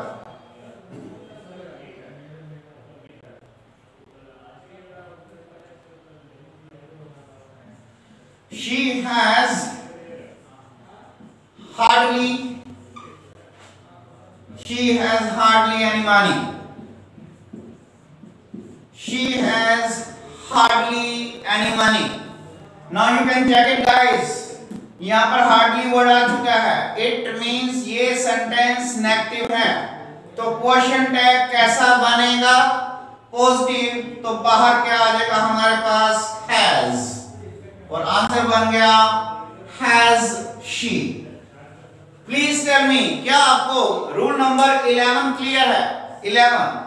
she has hardly any money। she has hardly any money। now you can check it guys, यहां पर hardly वर्ड आ चुका है, it means ये सेंटेंस नेगेटिव है। तो क्वेश्चन टैग कैसा बनेगा? पॉजिटिव। तो बाहर क्या आ जाएगा हमारे पास? has, और आंसर बन गया has she। Please tell me, क्या आपको रूल नंबर 11 क्लियर है? 11।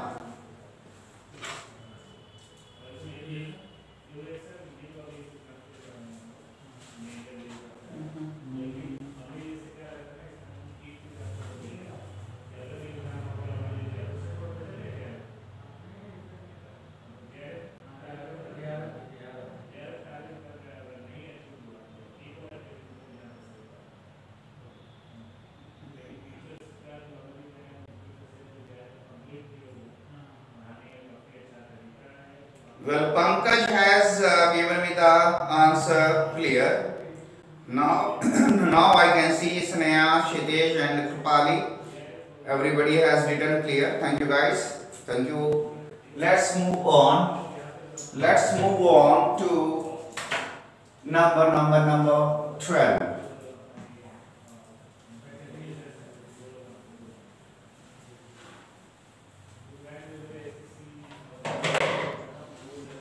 Well, Pankaj has given me the answer clear. Now I can see Sneha, Shitesh and Kripali. Everybody has written clear. Thank you guys. Thank you. Let's move on. Let's move on to number 12.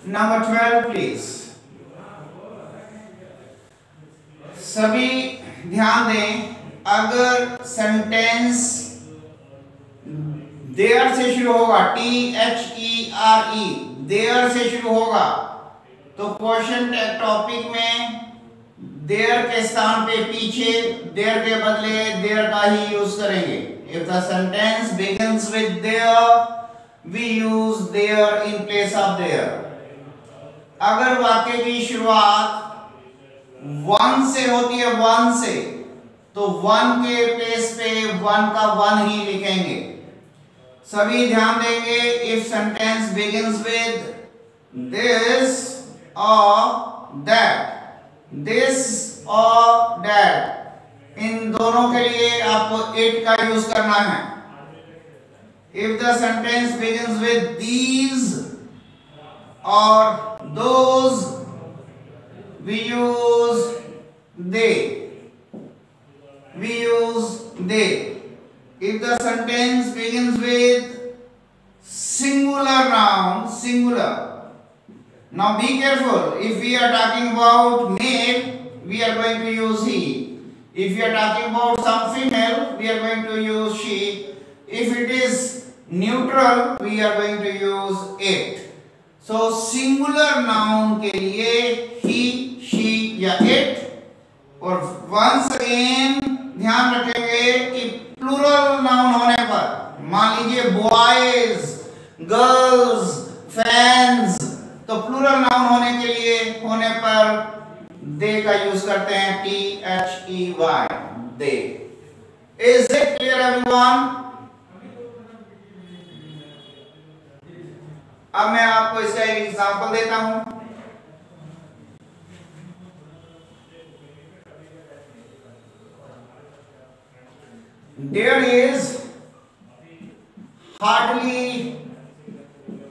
Number 12 please। सभी ध्यान दें, अगर sentence there से शुरू होगा, THERE, there से शुरू होगा, तो क्वेश्चन टॉपिक में देयर के स्थान पे पीछे देयर के बदले देयर का ही यूज करेंगे। If the sentence begins with there, we use there in place of their. अगर वाक्य की शुरुआत वन से होती है, वन से, तो वन के प्लेस पे वन का वन ही लिखेंगे। सभी ध्यान देंगे, if sentence begins with this और दैट, दिस और दैट, इन दोनों के लिए आपको इट का यूज करना है। If the sentence begins with these और those, we use they, we use they। if the sentence begins with singular noun, singular, now be careful, if we are talking about male we are going to use he, if we are talking about some female we are going to use she, if it is neutral we are going to use it। So singular noun के लिए ही, she या it. और once again ध्यान रखेंगे कि plural noun होने पर, मान लीजिए बॉयज, गर्ल्स, फैंस, तो प्लूरल नाउन होने पर दे का यूज करते हैं, THEY, they. Is it clear everyone? अब मैं आपको इसका एक एग्जांपल देता हूं।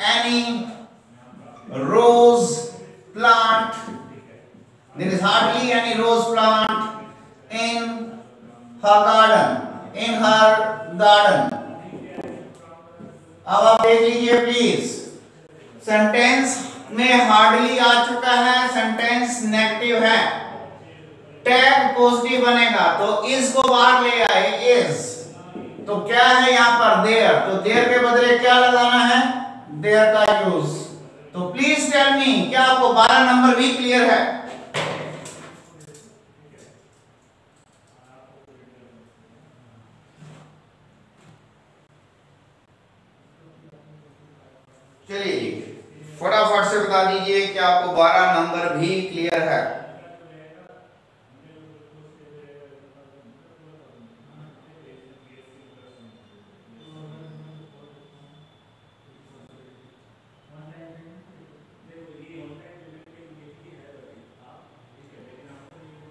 any rose plant. There is hardly any rose plant in her garden. In her garden. अब आप देख लीजिए प्लीज, सेंटेंस में हार्डली आ चुका है, सेंटेंस नेगेटिव है, टैग पॉजिटिव बनेगा तो इज को बाहर ले आए, इज तो क्या है यहां पर देयर, तो देयर के बदले क्या लगाना है, देयर का यूज। तो प्लीज टेल मी, क्या आपको 12 नंबर भी क्लियर है? चलिए जी, फटाफट से बता दीजिए कि आपको 12 नंबर भी क्लियर है?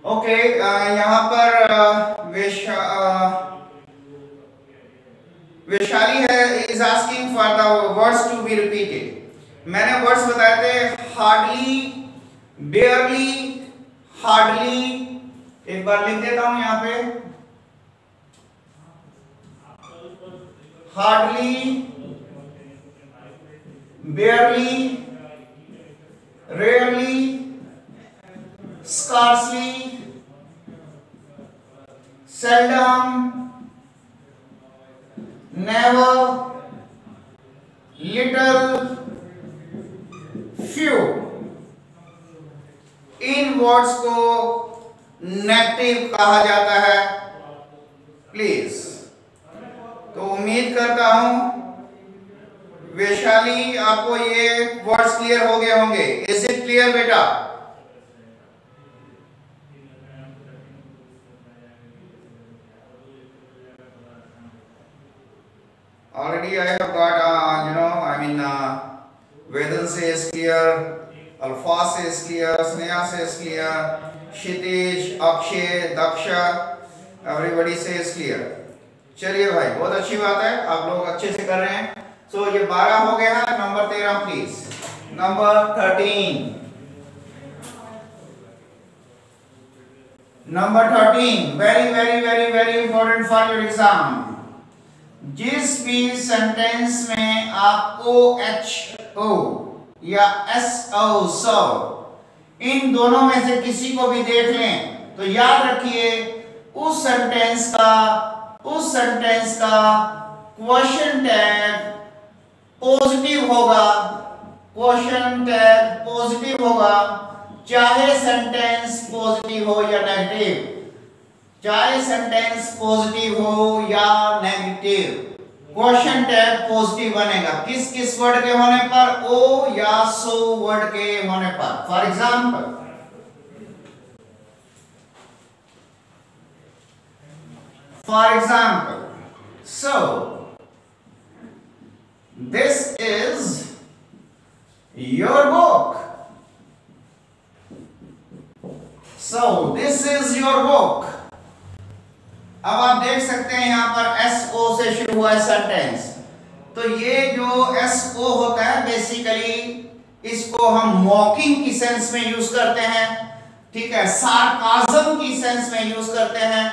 ओके, यहाँ पर वैशाली है is asking for the words to be repeated. मैंने वर्ड्स बताए थे हार्डली, बेयरली, हार्डली। एक बार लिख देता हूं यहाँ पे, hardly, बेयरली, rarely, scarcely, seldom, never, little, few। इन वर्ड्स को नेगेटिव कहा जाता है प्लीज। तो उम्मीद करता हूं वैशाली आपको ये वर्ड्स क्लियर हो गए होंगे। इज इट क्लियर बेटा? Already I have got, Vedan says clear, Alpha says clear, Sneha says clear, Kshitij, Akshay, Daksha, everybody says clear। चलिए भाई, बहुत अच्छी बात है, आप लोग अच्छे से कर रहे हैं। सो ये 12 हो गया है, number 13 please. Number 13, number 13 very very very very important for your exam. जिस भी सेंटेंस में आप OHO या SO सो इन दोनों में से किसी को भी देख लें तो याद रखिए उस सेंटेंस का क्वेश्चन टैग पॉजिटिव होगा, क्वेश्चन टैग पॉजिटिव होगा, चाहे सेंटेंस पॉजिटिव हो या नेगेटिव, चाहे सेंटेंस पॉजिटिव हो या नेगेटिव, क्वेश्चन टैग पॉजिटिव बनेगा। किस किस वर्ड के होने पर? ओ या सो वर्ड के होने पर। For example, so this is your book, so this is your book। अब आप देख सकते हैं यहां पर SO से शुरू हुआ है सेंटेंस, तो ये जो SO होता है बेसिकली इसको हम मॉकिंग की सेंस में यूज करते हैं, ठीक है, सार्काज्म की सेंस में यूज करते हैं,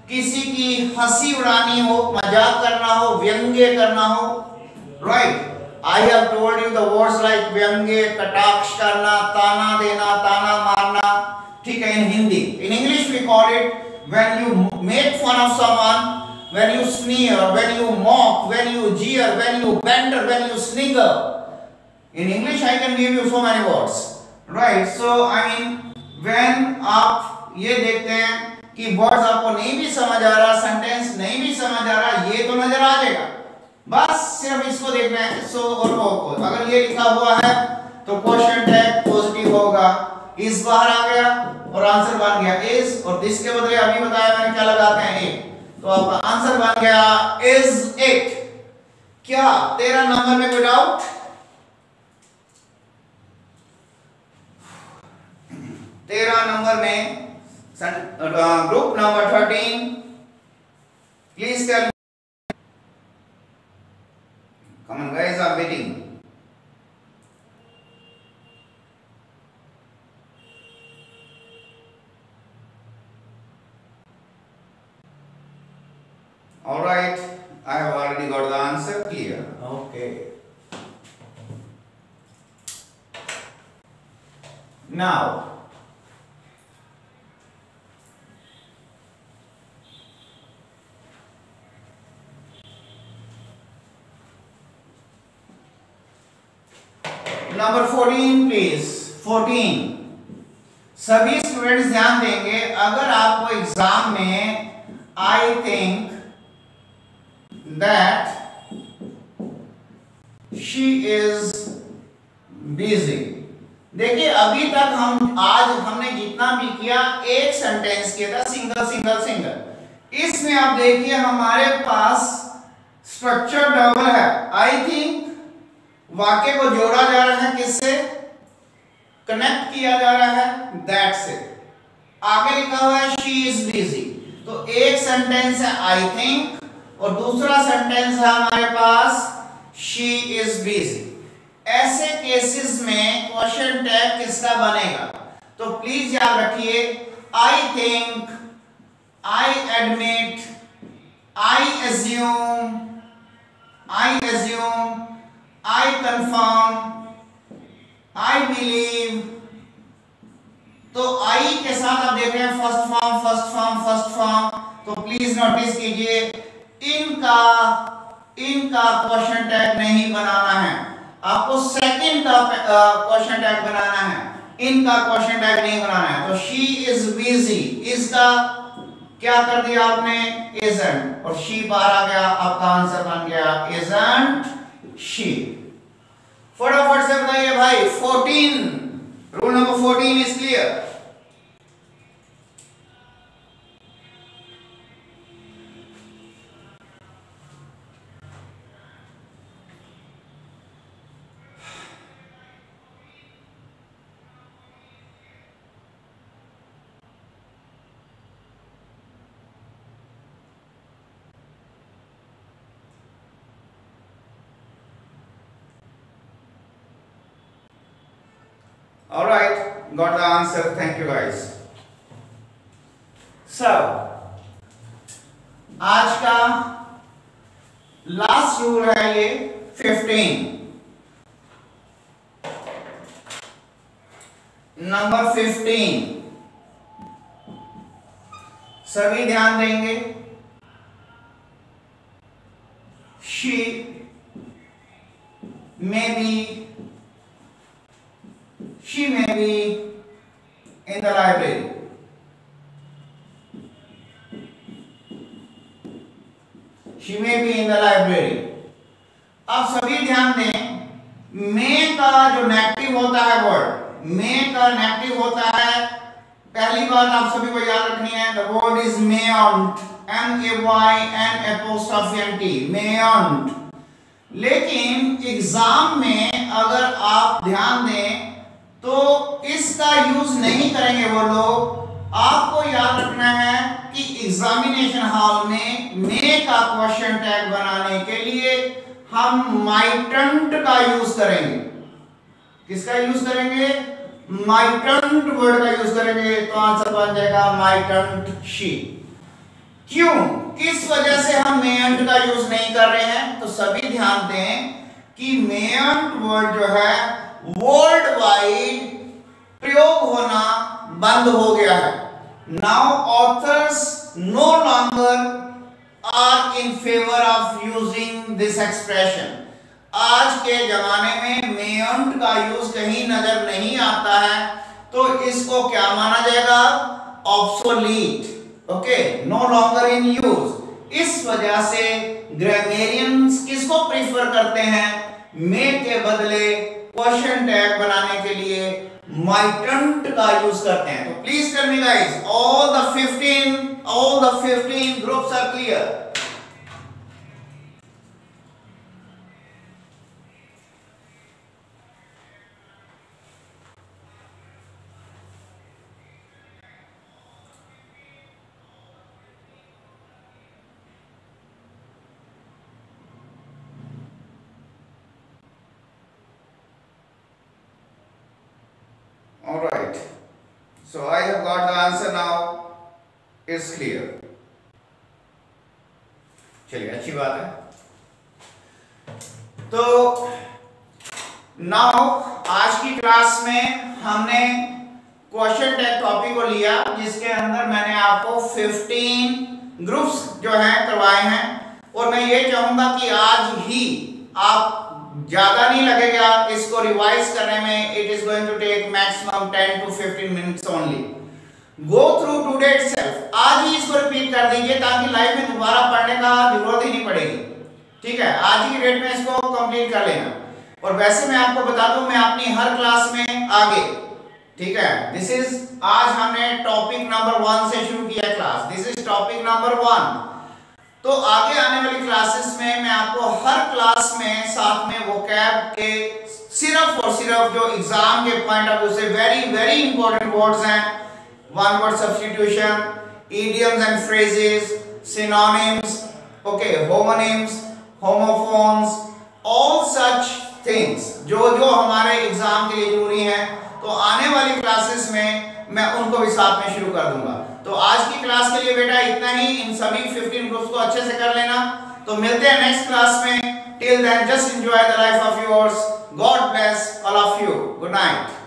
किसी की हंसी उड़ानी हो, मजाक करना हो, व्यंग्य करना हो, right. I have told you the words like व्यंग्य, कटाक्ष करना, ताना देना, ताना मारना, ठीक है, in Hindi. In English we call it when you make fun of someone, when you sneer, when you mock, when you jeer, when you banter, when you snigger. In English I can give you so many words, right? So I mean when आप ये देखते हैं कि words आपको नहीं भी समझ आ रहा, सेंटेंस नहीं भी समझ आ रहा, ये तो नजर आ जाएगा, बस सिर्फ इसको देखना है। सो और को अगर ये लिखा हुआ है तो क्वेश्चन टैग पॉजिटिव होगा, इस बाहर आ गया और आंसर बन गया इज, और दिस के बदले अभी बताया मैंने क्या लगाते हैं इट, तो आपका आंसर बन गया इज इट। क्या 13 नंबर में कोई डाउट? 13 नंबर में group number 13 please tell, come on guys, I am waiting. All right, I have already got the answer clear. Okay. Now, number 14 please. 14. सभी स्टूडेंट्स ध्यान देंगे, अगर आपको एग्जाम में I think that she is busy, देखिए अभी तक आज हमने जितना भी किया एक सेंटेंस किया था, सिंगल सिंगल सिंगल। इसमें आप देखिए हमारे पास स्ट्रक्चर डबल है। आई थिंक वाक्य को जोड़ा जा रहा है, किससे कनेक्ट किया जा रहा है, दैट से। आगे लिखा हुआ है शी इज बिजी, तो एक सेंटेंस है आई थिंक और दूसरा सेंटेंस है हमारे पास शी इज बिजी। ऐसे केसेस में क्वेश्चन टैग किसका बनेगा? तो प्लीज याद रखिए, I think, I admit, I assume, I confirm, I believe. तो आई के साथ आप देख रहे हैं फर्स्ट फॉर्म। तो प्लीज नोटिस कीजिए, इनका क्वेश्चन टैग नहीं बनाना है, आपको सेकंड का क्वेश्चन टैग बनाना है, इनका क्वेश्चन टैग नहीं बनाना है। तो शी इज बिजी, इसका क्या कर दिया आपने, isn't, और शी बाहर आ गया, आपका आंसर बन गया isn't she। फटाफट से बताइए भाई 14, rule number 14 is clear. All right, got the answer. Thank you guys. So, आज का लास्ट रूल है ये 15, नंबर 15। सभी ध्यान देंगे, she may be in the library। She may be in the library। अब सभी ध्यान दें, may का जो नेगेटिव होता है वर्ड, may का नेगेटिव होता है, पहली बात आप सभी को याद रखनी है, the word is mayn't, M-A-Y-N-T, mayn't। लेकिन एग्जाम में अगर आप ध्यान दें तो इसका यूज नहीं करेंगे वो लोग। आपको याद रखना है कि एग्जामिनेशन हॉल में मे का क्वेश्चन टैग बनाने के लिए हम माइटंट का यूज करेंगे। किसका यूज करेंगे? माइटंट वर्ड का यूज करेंगे। तो आंसर बन जाएगा माइटंट शी। क्यों, किस वजह से हम मेयंट का यूज नहीं कर रहे हैं? तो सभी ध्यान दें कि मेयंट वर्ड जो है वर्ल्ड वाइड प्रयोग होना बंद हो गया है। Now authors no longer are in favour of using this expression. आज के जमाने में मेयंट का यूज कहीं नजर नहीं आता है, तो इसको क्या माना जाएगा? Obsolete. Okay, no longer in use. इस वजह से ग्रामेरियंस किसको प्रीफर करते हैं? मे के बदले क्वेश्चन टैग बनाने के लिए माइटंट का यूज करते हैं। तो please tell me guys, all the 15 groups are clear? All right, so I have got the answer now. It's clear. तो नाउ आज की क्लास में हमने क्वेश्चन टैग टॉपिक को लिया, जिसके अंदर मैंने आपको 15 ग्रुप्स जो हैं करवाए हैं, और मैं ये चाहूंगा कि आज ही आप, ज्यादा नहीं लगेगा इसको रिवाइज करने में, it is going to take maximum 10 to 15 minutes only. Go through today itself, आज ही इसको रिपीट कर दीजिए ताकि लाइफ में दोबारा पढ़ने का जरूरत ही नहीं पड़ेगी। ठीक है, आज ही की डेट में इसको कंप्लीट कर लेना। और वैसे मैं आपको बता दूं, मैं अपनी हर क्लास में आगे, ठीक है, दिस इज, आज हमने टॉपिक नंबर 1 से शुरू किया class, this is topic number 1। तो आगे आने वाली क्लासेस में मैं आपको हर क्लास में साथ में वोकैब के सिर्फ और सिर्फ जो एग्जाम के पॉइंट ऑफ व्यू से वेरी वेरी इंपॉर्टेंट वर्ड्स हैं, one word substitution, idioms and phrases, synonyms, okay, homonyms, homophones, all such things जो हमारे एग्जाम के लिए जरूरी हैं, तो आने वाली क्लासेस में मैं उनको भी साथ में शुरू कर दूंगा। तो आज की क्लास के लिए बेटा इतना ही, इन सभी 15 ग्रुप्स को अच्छे से कर लेना। तो मिलते हैं नेक्स्ट क्लास में। Till then just enjoy the life of yours. God bless all of you. Good night.